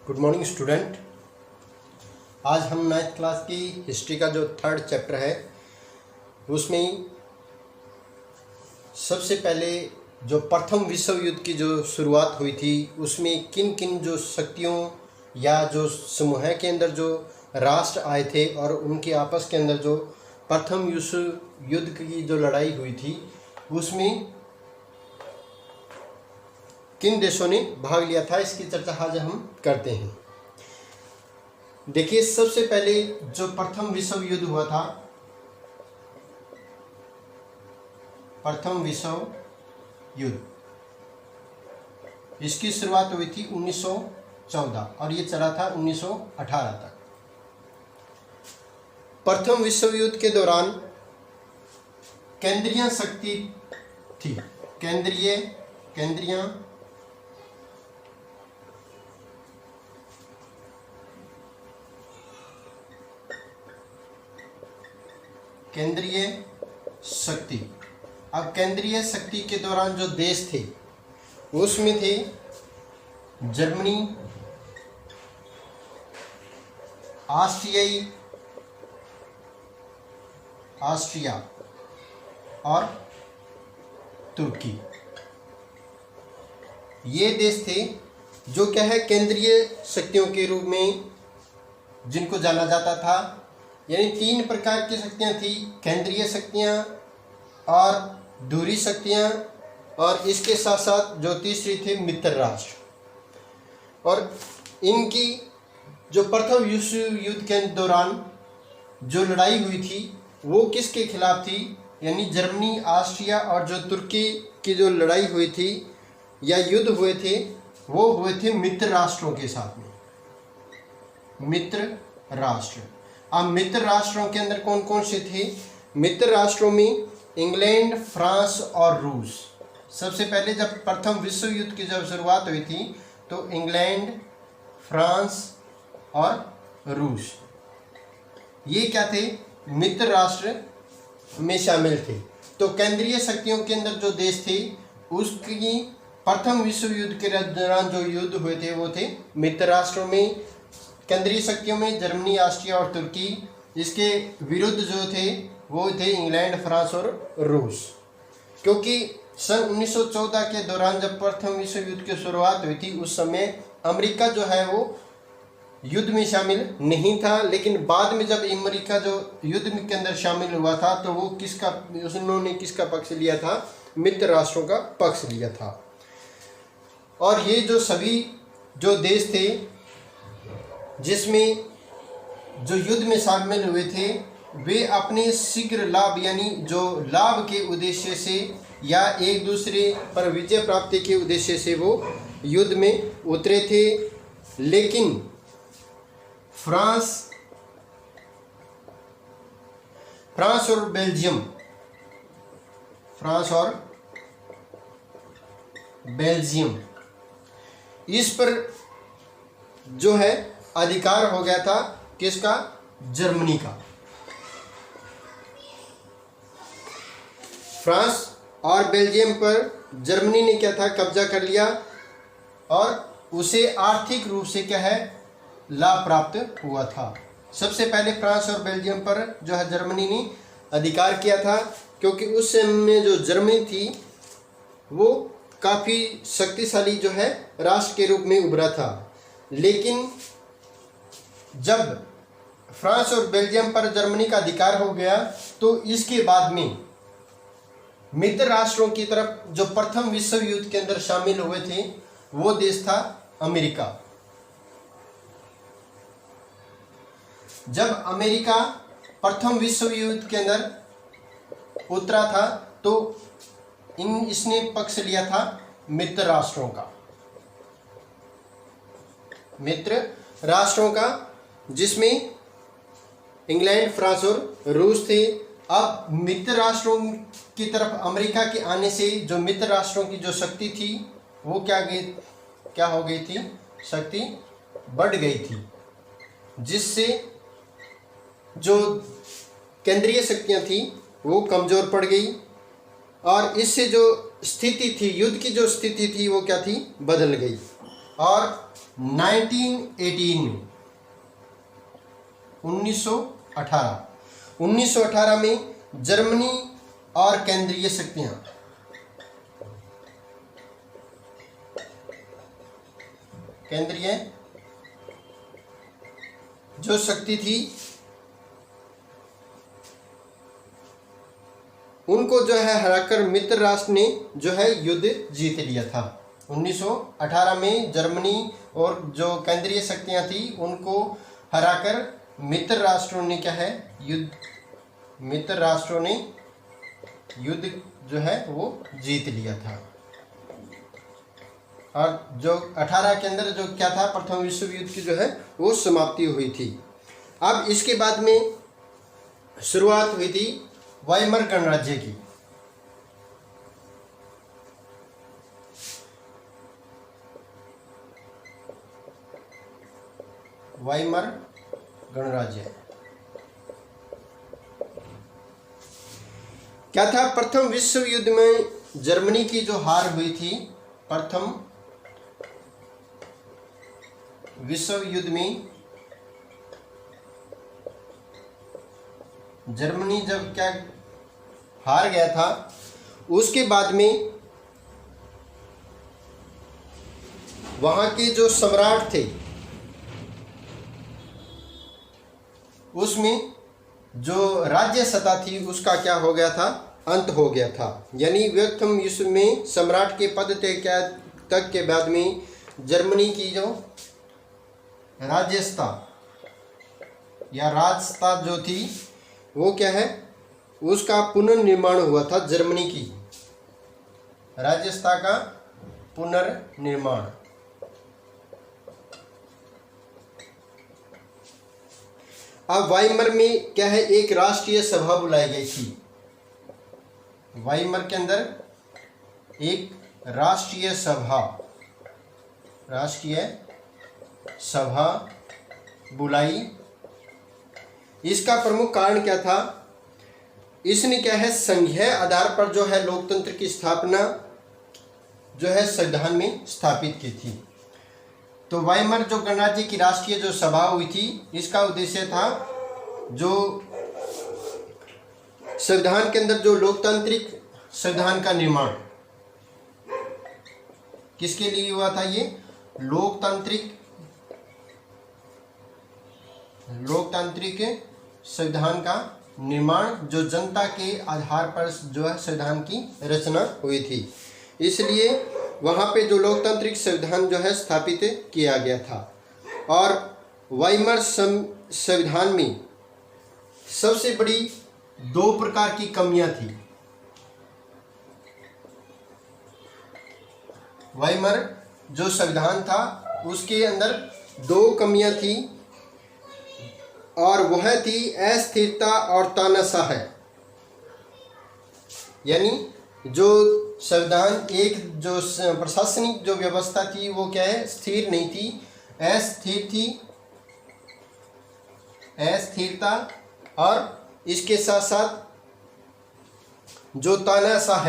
Good morning student. आज हम 9th class की हिस्ट्री का जो 3rd चैप्टर है उसमें सबसे पहले जो प्रथम विश्व युद्ध की जो शुरुआत हुई थी उसमें किन किन जो शक्तियों या जो समूह के अंदर जो राष्ट्र आए थे और उनके आपस के अंदर जो प्रथम विश्व युद्ध की जो लड़ाई हुई थी उसमें किन देशों ने भाग लिया था, इसकी चर्चा आज हम करते हैं। देखिए, सबसे पहले जो प्रथम विश्व युद्ध हुआ था, प्रथम विश्व युद्ध, इसकी शुरुआत हुई थी 1914 और ये चला था 1918 तक। प्रथम विश्व युद्ध के दौरान केंद्रीय शक्ति थी, केंद्रीय शक्ति। अब केंद्रीय शक्ति के दौरान जो देश थे उसमें थे जर्मनी, ऑस्ट्रिया और तुर्की। ये देश थे जो क्या है केंद्रीय शक्तियों के रूप में जिनको जाना जाता था। यानी 3 प्रकार की शक्तियाँ थी, केंद्रीय शक्तियाँ और दूरी शक्तियाँ और इसके साथ साथ जो तीसरी थी मित्र राष्ट्र। और इनकी जो प्रथम विश्व युद्ध के दौरान जो लड़ाई हुई थी वो किसके खिलाफ थी, यानी जर्मनी, ऑस्ट्रिया और जो तुर्की की जो लड़ाई हुई थी या युद्ध हुए थे वो हुए थे मित्र राष्ट्रों के साथ में, मित्र राष्ट्र। अब मित्र राष्ट्रों के अंदर कौन कौन से थे? मित्र राष्ट्रों में इंग्लैंड, फ्रांस और रूस। सबसे पहले जब प्रथम विश्व युद्ध की जब शुरुआत हुई थी तो इंग्लैंड, फ्रांस और रूस ये क्या थे, मित्र राष्ट्र में शामिल थे। तो केंद्रीय शक्तियों के अंदर जो देश थे उसकी प्रथम विश्व युद्ध के दौरान जो युद्ध हुए थे वो थे मित्र राष्ट्रों में। केंद्रीय शक्तियों में जर्मनी, ऑस्ट्रिया और तुर्की, इसके विरुद्ध जो थे वो थे इंग्लैंड, फ्रांस और रूस। क्योंकि सन 1914 के दौरान जब प्रथम विश्व युद्ध की शुरुआत हुई थी उस समय अमेरिका जो है वो युद्ध में शामिल नहीं था, लेकिन बाद में जब अमेरिका जो युद्ध के अंदर शामिल हुआ था तो वो उन्होंने किसका पक्ष लिया था? मित्र राष्ट्रों का पक्ष लिया था। और ये जो सभी जो देश थे जिसमें जो युद्ध में शामिल हुए थे वे अपने शीघ्र लाभ यानी जो लाभ के उद्देश्य से या एक दूसरे पर विजय प्राप्ति के उद्देश्य से वो युद्ध में उतरे थे। लेकिन फ्रांस और बेल्जियम इस पर जो है अधिकार हो गया था किसका? जर्मनी का। फ्रांस और बेल्जियम पर जर्मनी ने क्या था, कब्जा कर लिया और उसे आर्थिक रूप से क्या है, लाभ प्राप्त हुआ था। सबसे पहले फ्रांस और बेल्जियम पर जो है जर्मनी ने अधिकार किया था, क्योंकि उस समय जो जर्मनी थी वो काफ़ी शक्तिशाली जो है राष्ट्र के रूप में उभरा था। लेकिन जब फ्रांस और बेल्जियम पर जर्मनी का अधिकार हो गया तो इसके बाद में मित्र राष्ट्रों की तरफ जो प्रथम विश्व युद्ध के अंदर शामिल हुए थे वो देश था अमेरिका। जब अमेरिका प्रथम विश्व युद्ध के अंदर उतरा था तो इसने पक्ष लिया था मित्र राष्ट्रों का जिसमें इंग्लैंड, फ्रांस और रूस थे। अब मित्र राष्ट्रों की तरफ अमेरिका के आने से जो मित्र राष्ट्रों की जो शक्ति थी वो क्या हो गई थी, शक्ति बढ़ गई थी, जिससे जो केंद्रीय शक्तियां थी वो कमज़ोर पड़ गई और इससे जो स्थिति थी, युद्ध की जो स्थिति थी वो क्या थी, बदल गई। और 1918 में 1918 में जर्मनी और केंद्रीय शक्तियां, केंद्रीय जो शक्ति थी उनको जो है हराकर मित्र राष्ट्र ने जो है युद्ध जीत लिया था। 1918 में जर्मनी और जो केंद्रीय शक्तियां थी उनको हराकर मित्र राष्ट्रों ने क्या है मित्र राष्ट्रों ने युद्ध जो है वो जीत लिया था। और जो 18 के अंदर जो क्या था, प्रथम विश्व युद्ध की जो है वो समाप्ति हुई थी। अब इसके बाद में शुरुआत हुई थी वाइमर गणराज्य की। वाइमर गणराज्य क्या था? प्रथम विश्व युद्ध में जर्मनी की जो हार हुई थी, प्रथम विश्व युद्ध में जर्मनी जब क्या हार गया था, उसके बाद में वहां के जो सम्राट थे उसमें जो राज्य सत्ता थी उसका क्या हो गया था, अंत हो गया था। यानी प्रथम विश्व में सम्राट के पद तक के बाद में जर्मनी की जो राज्यसत्ता या राजसत्ता जो थी वो क्या है, उसका पुनर्निर्माण हुआ था। जर्मनी की राज्यसत्ता का पुनर्निर्माण। अब वाइमर में क्या है, एक राष्ट्रीय सभा बुलाई गई थी। वाइमर के अंदर एक राष्ट्रीय सभा बुलाई। इसका प्रमुख कारण क्या था? इसने क्या है, संघीय आधार पर जो है लोकतंत्र की स्थापना जो है संविधान में स्थापित की थी। तो वाइमर जो गणराज्य की राष्ट्रीय जो सभा हुई थी, इसका उद्देश्य था जो संविधान के अंदर जो लोकतांत्रिक संविधान का निर्माण किसके लिए हुआ था? ये लोकतांत्रिक संविधान का निर्माण, जो जनता के आधार पर जो है संविधान की रचना हुई थी। इसलिए वहाँ पे जो लोकतांत्रिक संविधान जो है स्थापित किया गया था। और वाइमर संविधान में सबसे बड़ी दो प्रकार की कमियां थी। वाइमर जो संविधान था उसके अंदर दो कमियां थी, और वह थी अस्थिरता और तानाशाह। यानी जो संविधान एक जो प्रशासनिक जो व्यवस्था थी वो क्या है, स्थिर नहीं थी, अस्थिर थी, अस्थिरता, और इसके साथ साथ जो तानाशाह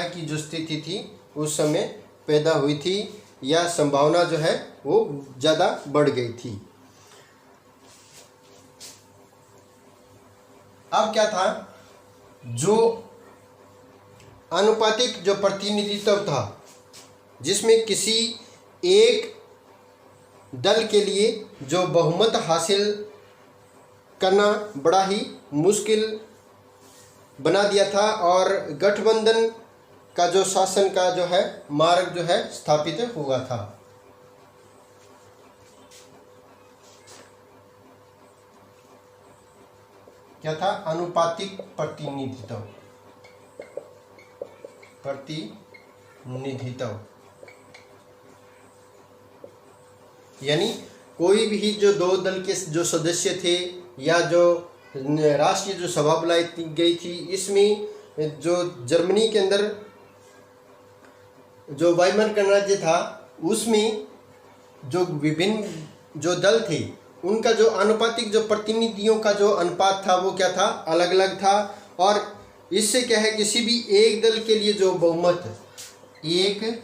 की जो स्थिति थी उस समय पैदा हुई थी, या संभावना जो है वो ज़्यादा बढ़ गई थी। अब क्या था, जो आनुपातिक जो प्रतिनिधित्व था, जिसमें किसी एक दल के लिए जो बहुमत हासिल करना बड़ा ही मुश्किल बना दिया था, और गठबंधन का जो शासन का जो है मार्ग जो है स्थापित हुआ था। क्या था? आनुपातिक प्रतिनिधित्व। यानी कोई भी जो दो दल के जो सदस्य थे, या जो राष्ट्रीय जो सभा बुलाई गई थी, इसमें जो जर्मनी के अंदर जो वाइमर गणराज्य था उसमें जो विभिन्न जो दल थे उनका जो आनुपातिक जो प्रतिनिधियों का जो अनुपात था वो क्या था, अलग अलग था। और इससे क्या है, किसी भी एक दल के लिए जो बहुमत एक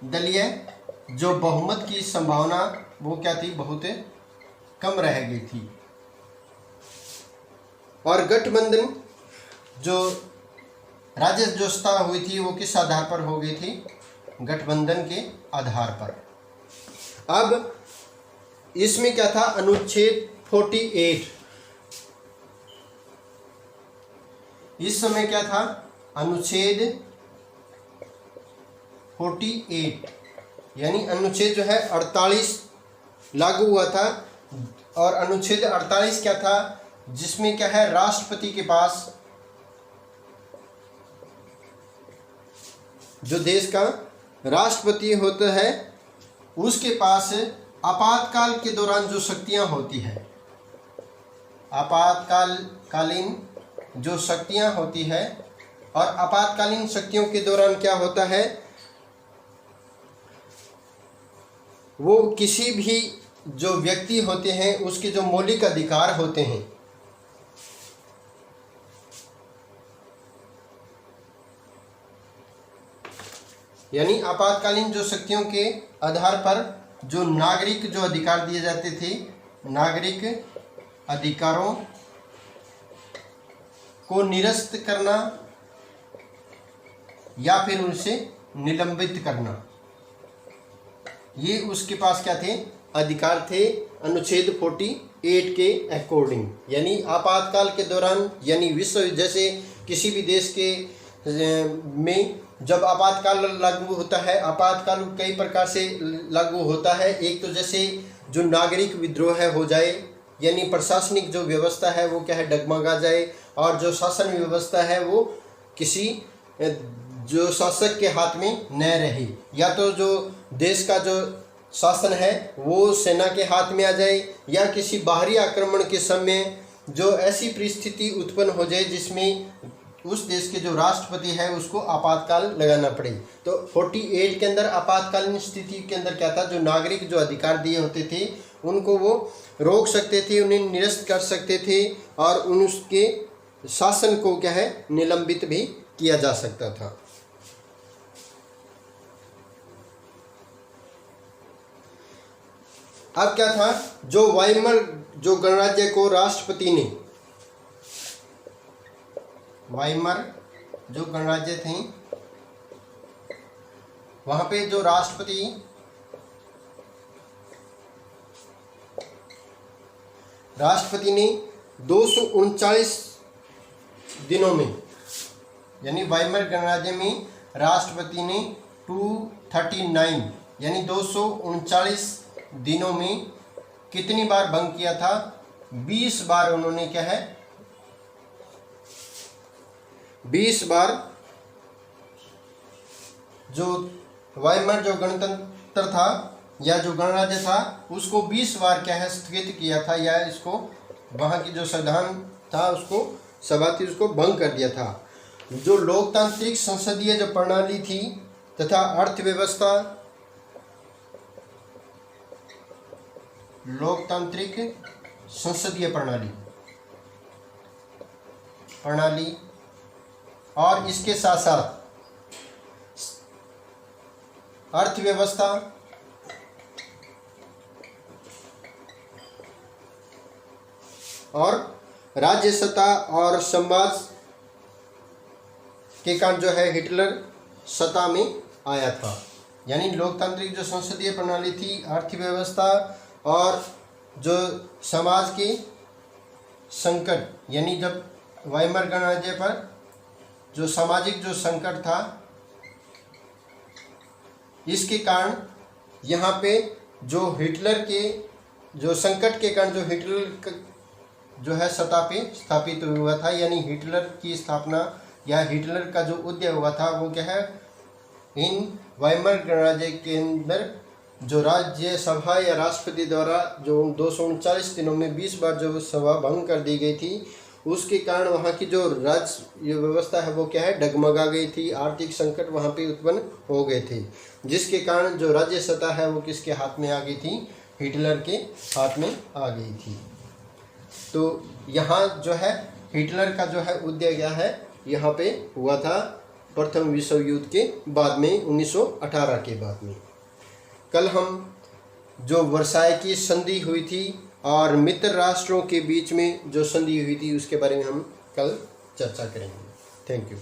दलीय जो बहुमत की संभावना वो क्या थी, बहुत कम रह गई थी। और गठबंधन जो राज्य व्यवस्था हुई थी वो किस आधार पर हो गई थी, गठबंधन के आधार पर। अब इसमें क्या था, अनुच्छेद 48, इस समय क्या था, अनुच्छेद 48 यानी अनुच्छेद जो है 48 लागू हुआ था। और अनुच्छेद 48 क्या था, जिसमें क्या है, राष्ट्रपति के पास, जो देश का राष्ट्रपति होता है उसके पास आपातकाल के दौरान जो शक्तियां होती है, आपातकालीन जो शक्तियां होती है, और आपातकालीन शक्तियों के दौरान क्या होता है, वो किसी भी जो व्यक्ति होते हैं उसके जो मौलिक अधिकार होते हैं, यानी आपातकालीन जो शक्तियों के आधार पर जो नागरिक जो अधिकार दिए जाते थे, नागरिक अधिकारों को निरस्त करना या फिर उनसे निलंबित करना, ये उसके पास क्या थे, अधिकार थे अनुच्छेद 48 के अकॉर्डिंग। यानी आपातकाल के दौरान, यानी विश्व जैसे किसी भी देश के में जब आपातकाल लागू होता है, आपातकाल कई प्रकार से लागू होता है। एक तो जैसे जो नागरिक विद्रोह हो जाए, यानी प्रशासनिक जो व्यवस्था है वो क्या है, डगमगा जाए, और जो शासन व्यवस्था है वो किसी जो शासक के हाथ में न रहे, या तो जो देश का जो शासन है वो सेना के हाथ में आ जाए, या किसी बाहरी आक्रमण के समय जो ऐसी परिस्थिति उत्पन्न हो जाए जिसमें उस देश के जो राष्ट्रपति है उसको आपातकाल लगाना पड़े। तो 48 के अंदर आपातकालीन स्थिति के अंदर क्या था, जो नागरिक जो अधिकार दिए होते थे उनको वो रोक सकते थे, उन्हें निरस्त कर सकते थे, और उसके शासन को क्या है, निलंबित भी किया जा सकता था। अब क्या था, जो वाइमर जो गणराज्य को राष्ट्रपति ने, वाइमर जो गणराज्य थे वहां पे जो राष्ट्रपति ने 239 दिनों में, यानी वाइमर गणराज्य में राष्ट्रपति ने 239 यानी 239 दिनों में कितनी बार भंग किया था, 20 बार उन्होंने क्या है, 20 बार जो वाइमर जो गणतंत्र था या जो गणराज्य था उसको 20 बार क्या है, स्थगित किया था, या इसको वहाँ की जो संविधान था उसको सभा थी उसको भंग कर दिया था। जो लोकतांत्रिक संसदीय जो प्रणाली थी तथा अर्थव्यवस्था, लोकतांत्रिक संसदीय प्रणाली और इसके साथ साथ अर्थव्यवस्था और राज्य सत्ता और समाज के कारण जो है हिटलर सत्ता में आया था। यानी लोकतांत्रिक जो संसदीय प्रणाली थी, अर्थव्यवस्था और जो समाज के संकट, यानी जब वाइमर गणराज्य पर जो सामाजिक जो संकट था, इसके कारण यहाँ पे जो हिटलर के जो संकट के कारण जो हिटलर जो है सत्ता पे स्थापित हुआ था, यानी हिटलर की स्थापना या हिटलर का जो उदय हुआ था वो क्या है, इन वाइमर गणराज्य के अंदर जो राज्य सभा या राष्ट्रपति द्वारा जो 239 दिनों में 20 बार जो सभा भंग कर दी गई थी, उसके कारण वहाँ की जो राज्य व्यवस्था है वो क्या है, डगमगा गई थी। आर्थिक संकट वहाँ पे उत्पन्न हो गए थे, जिसके कारण जो राज्य सत्ता है वो किसके हाथ में आ गई थी, हिटलर के हाथ में आ गई थी। तो यहाँ जो है हिटलर का जो है उदय क्या है यहाँ पे हुआ था प्रथम विश्व युद्ध के बाद में 1918 के बाद में। कल हम जो वर्साय की संधि हुई थी और मित्र राष्ट्रों के बीच में जो संधि हुई थी उसके बारे में हम कल चर्चा करेंगे। Thank you.